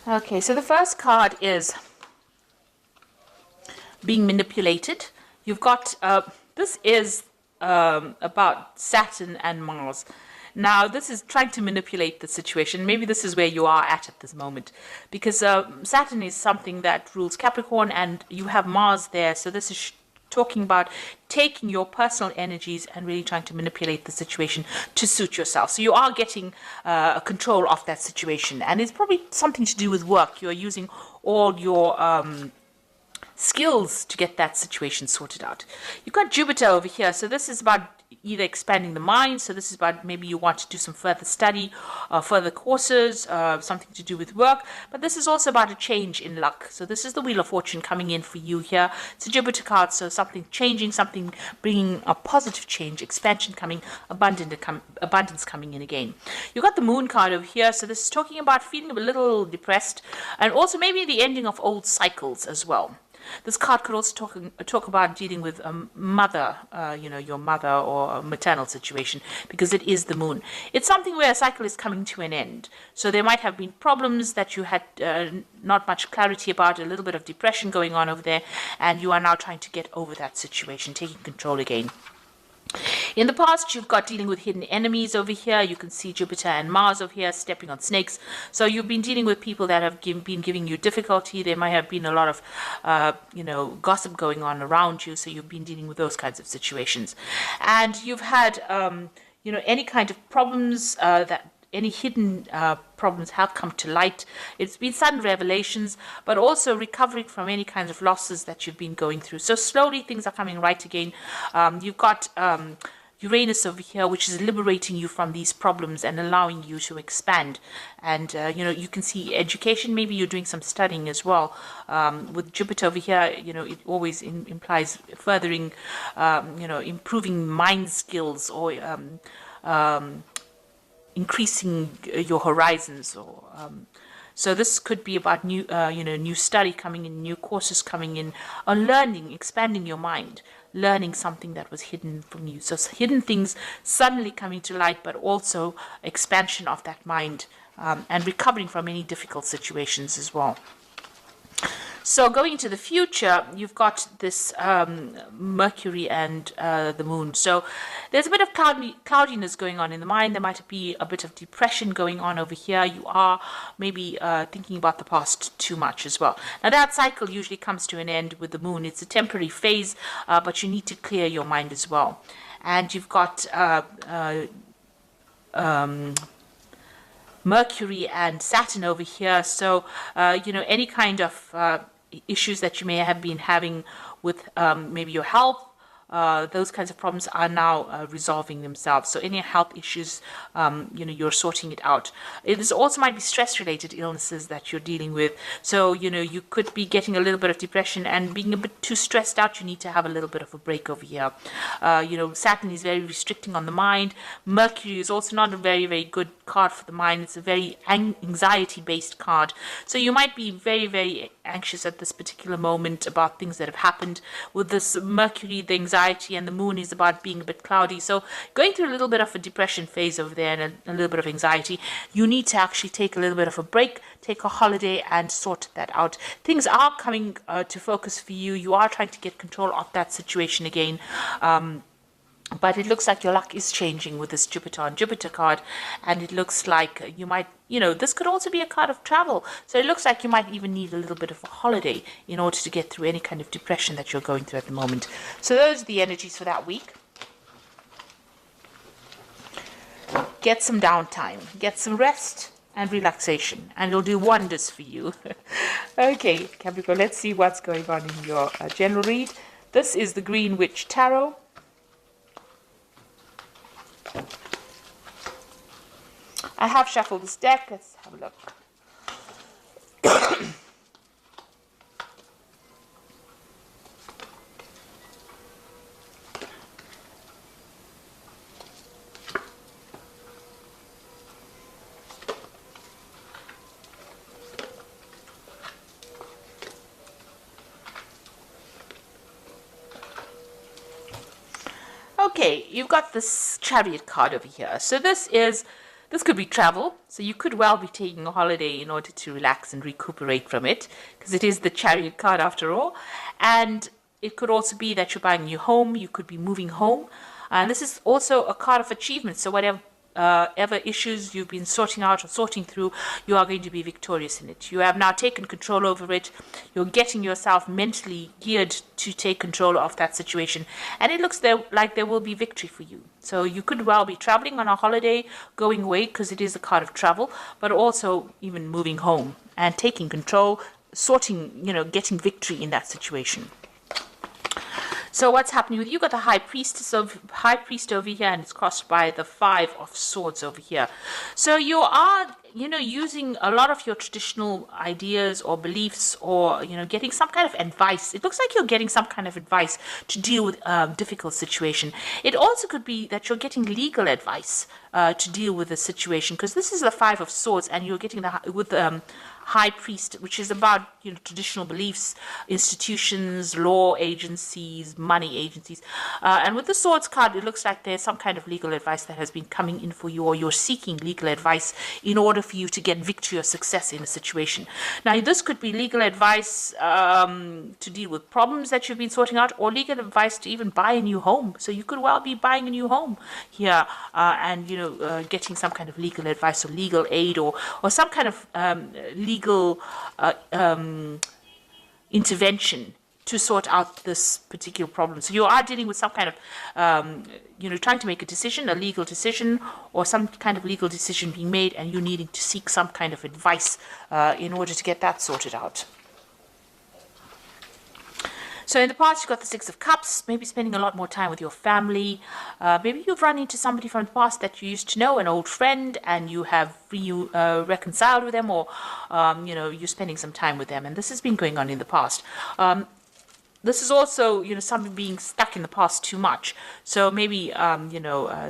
Okay, so the first card is being manipulated. You've got, this is about Saturn and Mars. Now, this is trying to manipulate the situation. Maybe this is where you are at this moment. Because Saturn is something that rules Capricorn and you have Mars there. So this is talking about taking your personal energies and really trying to manipulate the situation to suit yourself. So you are getting control of that situation. And it's probably something to do with work. You're using all your skills to get that situation sorted out. You've got Jupiter over here. So this is about either expanding the mind. So this is about maybe you want to do some further study, further courses, something to do with work. But this is also about a change in luck. So this is the Wheel of Fortune coming in for you here. It's a Jupiter card. So something changing, something bringing a positive change, expansion coming, abundance coming in again. You've got the Moon card over here. So this is talking about feeling a little depressed and also maybe the ending of old cycles as well. This card could also talk about dealing with a mother, your mother or a maternal situation, because it is the moon. It's something where a cycle is coming to an end. So there might have been problems that you had not much clarity about, a little bit of depression going on over there, and you are now trying to get over that situation, taking control again. In the past, you've got dealing with hidden enemies over here. You can see Jupiter and Mars over here stepping on snakes. So you've been dealing with people that have been giving you difficulty. There might have been a lot of, gossip going on around you. So you've been dealing with those kinds of situations. And you've had, any kind of problems any hidden problems have come to light. It's been sudden revelations, but also recovering from any kinds of losses that you've been going through. So slowly things are coming right again. You've got Uranus over here, which is liberating you from these problems and allowing you to expand. And, you can see education. Maybe you're doing some studying as well. With Jupiter over here, it always implies furthering, improving mind skills or increasing your horizons, or so this could be about new study coming in, new courses coming in, or learning, expanding your mind, learning something that was hidden from you. So hidden things suddenly coming to light, but also expansion of that mind, and recovering from any difficult situations as well. So going into the future, you've got this Mercury and the Moon. So there's a bit of cloudiness going on in the mind. There might be a bit of depression going on over here. You are maybe thinking about the past too much as well. Now that cycle usually comes to an end with the Moon. It's a temporary phase, but you need to clear your mind as well. And you've got Mercury and Saturn over here. So, any kind of issues that you may have been having with maybe your health, those kinds of problems are now resolving themselves. So any health issues, you're sorting it out. It also might be stress-related illnesses that you're dealing with. So, you could be getting a little bit of depression and being a bit too stressed out. You need to have a little bit of a break over here. Saturn is very restricting on the mind. Mercury is also not a very, very good card for the mind. It's a very anxiety-based card. So you might be very, very anxious at this particular moment about things that have happened. With this Mercury, the anxiety, and the Moon is about being a bit cloudy. So going through a little bit of a depression phase over there and a little bit of anxiety, you need to actually take a little bit of a break, take a holiday, and sort that out. Things are coming to focus for you. You are trying to get control of that situation again. But it looks like your luck is changing with this Jupiter and Jupiter card. And it looks like you might, this could also be a card of travel. So it looks like you might even need a little bit of a holiday in order to get through any kind of depression that you're going through at the moment. So those are the energies for that week. Get some downtime, get some rest and relaxation, and it'll do wonders for you. Okay, Capricorn, let's see what's going on in your general read. This is the Green Witch Tarot. I have shuffled this deck. Let's have a look. Okay, you've got this Chariot card over here. So this is This could be travel, so you could well be taking a holiday in order to relax and recuperate from it, because it is the Chariot card after all. And it could also be that you're buying a new home, you could be moving home. And this is also a card of achievement, so whatever ever issues you've been sorting out or sorting through, you are going to be victorious in it. You have now taken control over it. You're getting yourself mentally geared to take control of that situation, and it looks like there will be victory for you. So you could well be traveling on a holiday, going away, because it is a card of travel, but also even moving home and taking control, sorting, getting victory in that situation. So what's happening with you? Got the High Priest over here, and it's crossed by the Five of Swords over here. So you are, using a lot of your traditional ideas or beliefs, or getting some kind of advice. It looks like you're getting some kind of advice to deal with a difficult situation. It also could be that you're getting legal advice to deal with the situation, because this is the Five of Swords, and you're getting High Priest, which is about traditional beliefs, institutions, law agencies, money agencies, and with the Swords card, it looks like there's some kind of legal advice that has been coming in for you, or you're seeking legal advice in order for you to get victory or success in a situation. Now, this could be legal advice to deal with problems that you've been sorting out, or legal advice to even buy a new home. So you could well be buying a new home here, and getting some kind of legal advice or legal aid, or some kind of legal intervention to sort out this particular problem. So you are dealing with some kind of, trying to make a decision, a legal decision, or some kind of legal decision being made, and you needing to seek some kind of advice in order to get that sorted out. So in the past, you've got the Six of Cups, maybe spending a lot more time with your family. Maybe you've run into somebody from the past that you used to know, an old friend, and you have reconciled with them, or, you're spending some time with them. And this has been going on in the past. This is also, somebody being stuck in the past too much. So maybe,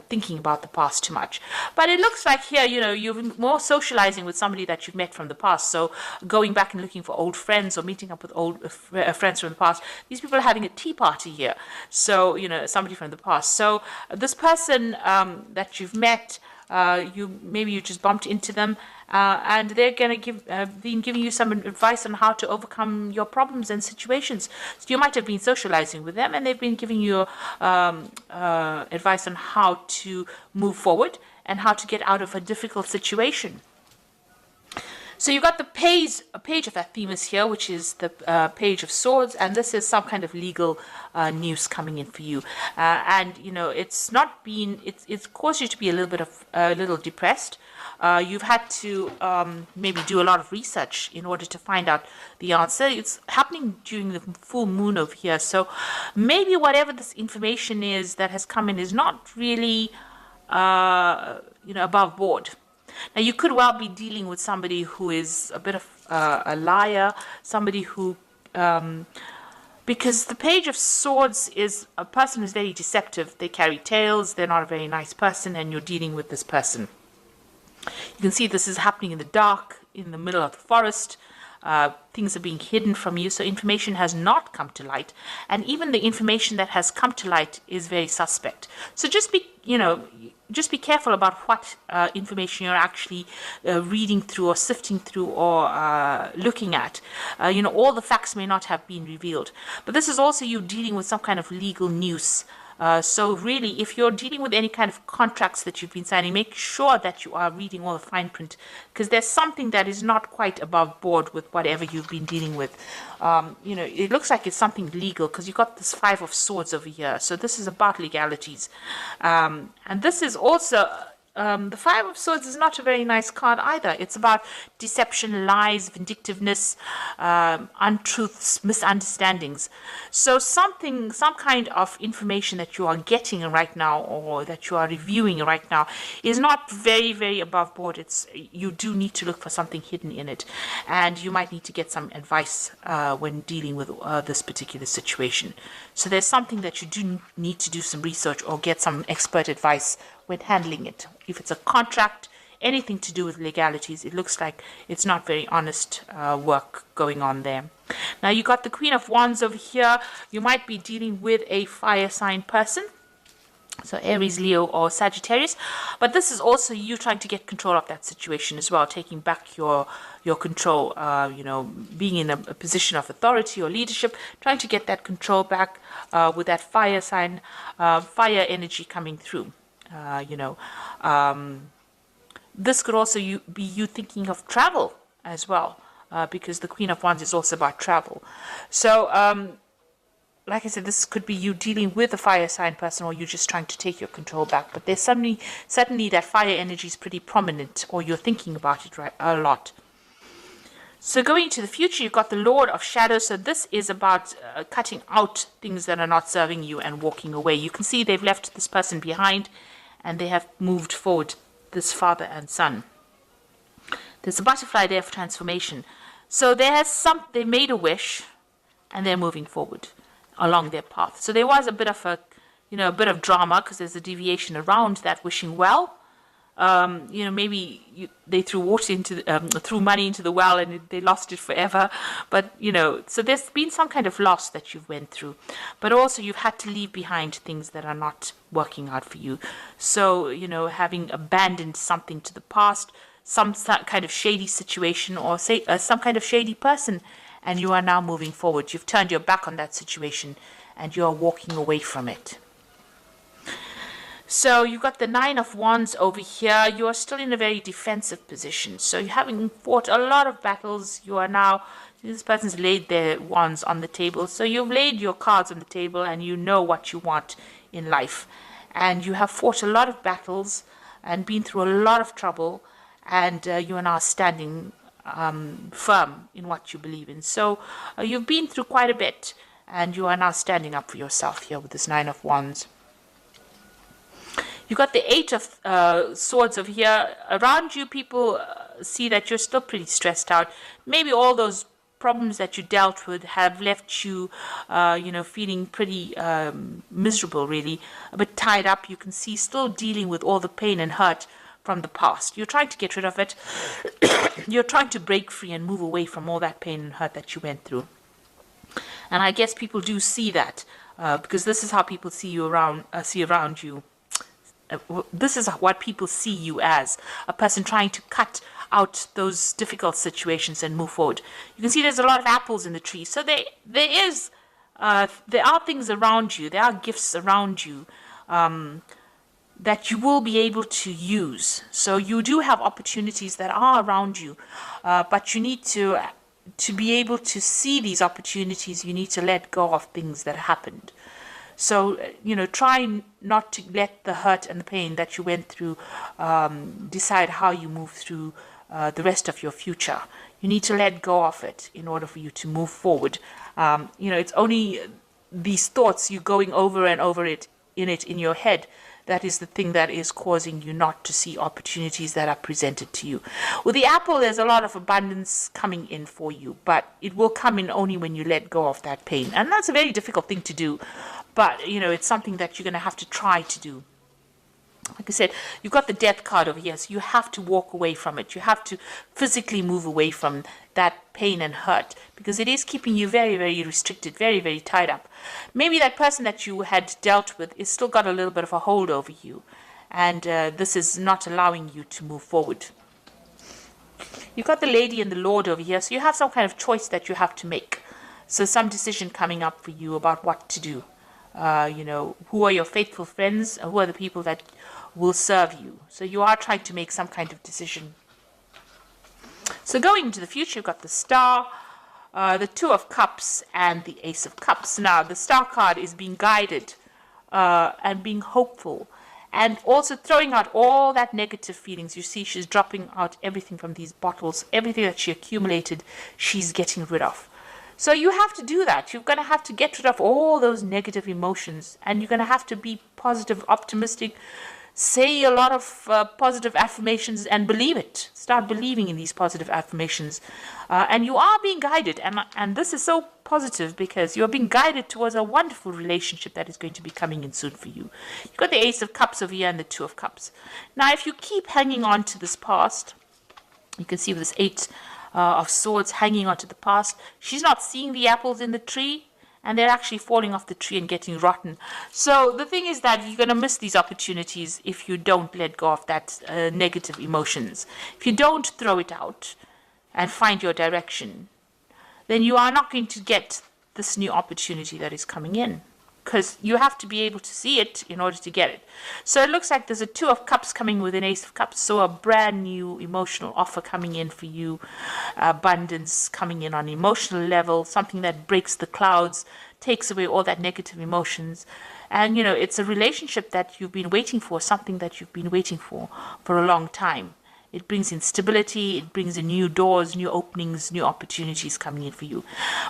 thinking about the past too much. But it looks like here, you're more socializing with somebody that you've met from the past. So going back and looking for old friends, or meeting up with old friends from the past. These people are having a tea party here. So, somebody from the past. So this person that you've met, maybe you just bumped into them, and they're going to been giving you some advice on how to overcome your problems and situations. So you might have been socializing with them, and they've been giving you advice on how to move forward and how to get out of a difficult situation. So you've got the page of Themis here, which is the Page of Swords, and this is some kind of legal news coming in for you. And it's not been, it's caused you to be a little depressed. You've had to maybe do a lot of research in order to find out the answer. It's happening during the full moon over here. So maybe whatever this information is that has come in is not really, above board. Now, you could well be dealing with somebody who is a bit of a liar, somebody who, because the Page of Swords is a person who's very deceptive. They carry tails, they're not a very nice person, and you're dealing with this person. You can see this is happening in the dark, in the middle of the forest. Things are being hidden from you, so information has not come to light, and even the information that has come to light is very suspect. So just be careful about what information you're actually reading through, or sifting through, or looking at. All the facts may not have been revealed, but this is also you dealing with some kind of legal news. So really, if you're dealing with any kind of contracts that you've been signing, make sure that you are reading all the fine print, because there's something that is not quite above board with whatever you've been dealing with. It looks like it's something legal, because you've got this Five of Swords over here. So this is about legalities. And this is also... the Five of Swords is not a very nice card either. It's about deception, lies, vindictiveness, untruths, misunderstandings. So some kind of information that you are getting right now, or that you are reviewing right now, is not very, very above board. You do need to look for something hidden in it, and you might need to get some advice when dealing with this particular situation. So there's something that you do need to do some research, or get some expert advice when handling it. If it's a contract, anything to do with legalities, it looks like it's not very honest work going on there. Now, you got the Queen of Wands over here. You might be dealing with a fire sign person. So Aries, Leo, or Sagittarius. But this is also you trying to get control of that situation as well, taking back your control, being in a position of authority or leadership, trying to get that control back with that fire sign, fire energy coming through. This could also be you thinking of travel as well, because the Queen of Wands is also about travel. So like I said, this could be you dealing with a fire sign person, or you just trying to take your control back. But there's suddenly that fire energy is pretty prominent, or you're thinking about it a lot. So going into the future, you've got the Lord of Shadows. So this is about cutting out things that are not serving you and walking away. You can see they've left this person behind, and they have moved forward, this father and son. There's a butterfly there for transformation. So they made a wish, and they're moving forward along their path. So there was a bit of drama, because there's a deviation around that wishing well. Maybe they threw threw money into the well, and they lost it forever. But so there's been some kind of loss that you've went through, but also you've had to leave behind things that are not working out for you. So having abandoned something to the past, some kind of shady situation, or say some kind of shady person, and you are now moving forward. You've turned your back on that situation, and you are walking away from it. So you've got the Nine of Wands over here. You are still in a very defensive position. So you're having fought a lot of battles. You are now, this person's laid their wands on the table. So you've laid your cards on the table, and you know what you want in life. And you have fought a lot of battles and been through a lot of trouble. And you are now standing firm in what you believe in. So you've been through quite a bit, and you are now standing up for yourself here with this Nine of Wands. You've got the Eight of Swords over here. Around you, people see that you're still pretty stressed out. Maybe all those problems that you dealt with have left you, feeling pretty miserable, really, a bit tied up. You can see still dealing with all the pain and hurt from the past. You're trying to get rid of it. You're trying to break free and move away from all that pain and hurt that you went through. And I guess people do see that, because this is how people see around you. This is what people see you as, a person trying to cut out those difficult situations and move forward. You can see there's a lot of apples in the tree. So there are things around you. There are gifts around you that you will be able to use. So you do have opportunities that are around you, but you need to be able to see these opportunities. You need to let go of things that happened. So, try not to let the hurt and the pain that you went through decide how you move through the rest of your future. You need to let go of it in order for you to move forward. It's only these thoughts you going over and over it in your head that is the thing that is causing you not to see opportunities that are presented to you. With the apple, there's a lot of abundance coming in for you, but it will come in only when you let go of that pain. And that's a very difficult thing to do, but, it's something that you're going to have to try to do. Like I said, you've got the Death card over here, so you have to walk away from it. You have to physically move away from that pain and hurt, because it is keeping you very, very restricted, very, very tied up. Maybe that person that you had dealt with is still got a little bit of a hold over you, and this is not allowing you to move forward. You've got the Lady and the Lord over here, so you have some kind of choice that you have to make. So some decision coming up for you about what to do. Who are your faithful friends? Who are the people that will serve you? So you are trying to make some kind of decision. So going into the future, you've got the Star, the Two of Cups, and the Ace of Cups. Now, the Star card is being guided and being hopeful, and also throwing out all that negative feelings. You see, she's dropping out everything from these bottles, everything that she accumulated, she's getting rid of. So you have to do that. You're going to have to get rid of all those negative emotions, and you're going to have to be positive, optimistic, say a lot of positive affirmations and believe it. Start believing in these positive affirmations. And you are being guided. And this is so positive because you're being guided towards a wonderful relationship that is going to be coming in soon for you. You've got the Ace of Cups over here and the Two of Cups. Now, if you keep hanging on to this past, you can see with this Eight of Swords hanging onto the past, she's not seeing the apples in the tree, and they're actually falling off the tree and getting rotten. So the thing is that you're going to miss these opportunities if you don't let go of that negative emotions. If you don't throw it out and find your direction, then you are not going to get this new opportunity that is coming in, because you have to be able to see it in order to get it. So it looks like there's a Two of Cups coming with an Ace of Cups, so a brand new emotional offer coming in for you, abundance coming in on an emotional level, something that breaks the clouds, takes away all that negative emotions. And, you know, it's a relationship that you've been waiting for, something that you've been waiting for a long time. It brings in stability, it brings in new doors, new openings, new opportunities coming in for you.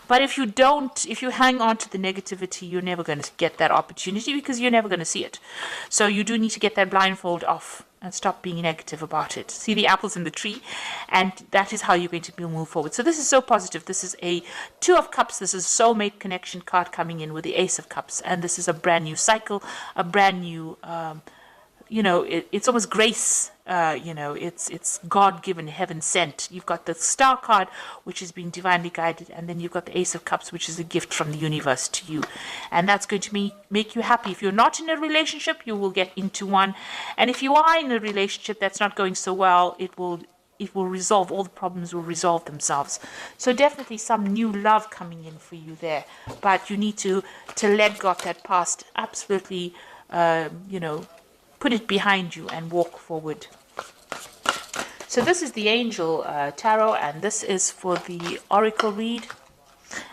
But if you hang on to the negativity, you're never going to get that opportunity, because you're never going to see it. So you do need to get that blindfold off and stop being negative about it. See the apples in the tree, and that is how you're going to move forward. So this is so positive. This is a Two of Cups. This is soulmate connection card coming in with the Ace of Cups, and this is a brand new cycle, a brand new it's almost grace, it's God-given, heaven-sent. You've got the Star card, which is being divinely guided, and then you've got the Ace of Cups, which is a gift from the universe to you. And that's going to make you happy. If you're not in a relationship, you will get into one. And if you are in a relationship that's not going so well, it will resolve, all the problems will resolve themselves. So definitely some new love coming in for you there. But you need to let go of that past, absolutely, put it behind you and walk forward. So this is the Angel Tarot, and this is for the Oracle read.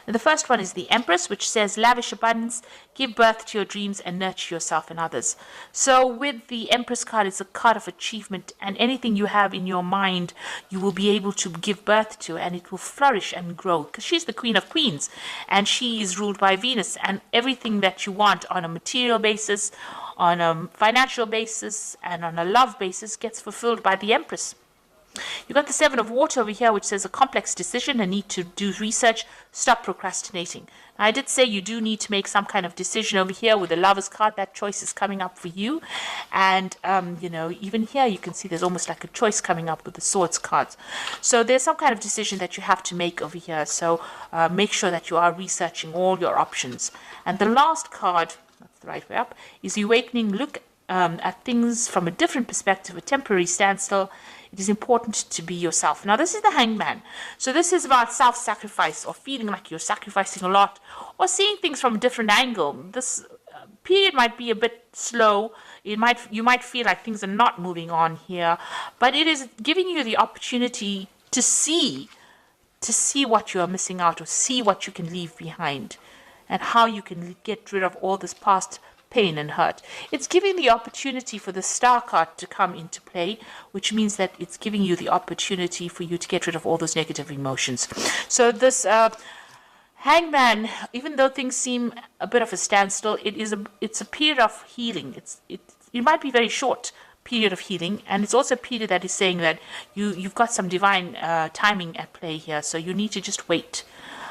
And the first one is the Empress, which says, lavish abundance, give birth to your dreams and nurture yourself and others. So with the Empress card, it's a card of achievement, and anything you have in your mind, you will be able to give birth to, and it will flourish and grow, because she's the Queen of Queens, and she is ruled by Venus, and everything that you want on a material basis, on a financial basis, and on a love basis gets fulfilled by the Empress. You've got the Seven of Water over here, which says a complex decision, a need to do research, stop procrastinating. Now, I did say you do need to make some kind of decision over here with the Lover's card. That choice is coming up for you. And, even here you can see there's almost like a choice coming up with the Swords cards. So there's some kind of decision that you have to make over here. So make sure that you are researching all your options. And the last card, that's the right way up, is the Awakening. Look at things from a different perspective, a temporary standstill. It is important to be yourself. Now, this is the Hangman. So this is about self-sacrifice, or feeling like you're sacrificing a lot, or seeing things from a different angle. This period might be a bit slow. You might feel like things are not moving on here, but it is giving you the opportunity to see what you are missing out, or see what you can leave behind, and how you can get rid of all this past pain and hurt. It's giving the opportunity for the Star card to come into play, which means that it's giving you the opportunity for you to get rid of all those negative emotions. So this Hangman, even though things seem a bit of a standstill, it's a period of healing. It might be very short period of healing, and it's also a period that is saying that you've got some divine timing at play here. So you need to just wait.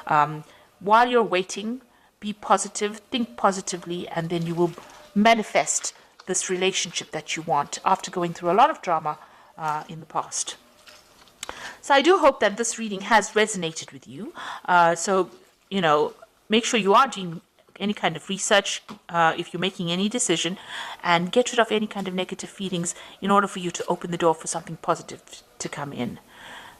While you're waiting, be positive, think positively, and then you will manifest this relationship that you want after going through a lot of drama in the past. So I do hope that this reading has resonated with you. Make sure you are doing any kind of research if you're making any decision, and get rid of any kind of negative feelings in order for you to open the door for something positive to come in.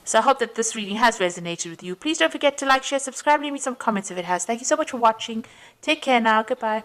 So I hope that this reading has resonated with you. Please don't forget to like, share, subscribe, leave me some comments if it has. Thank you so much for watching. Take care now. Goodbye.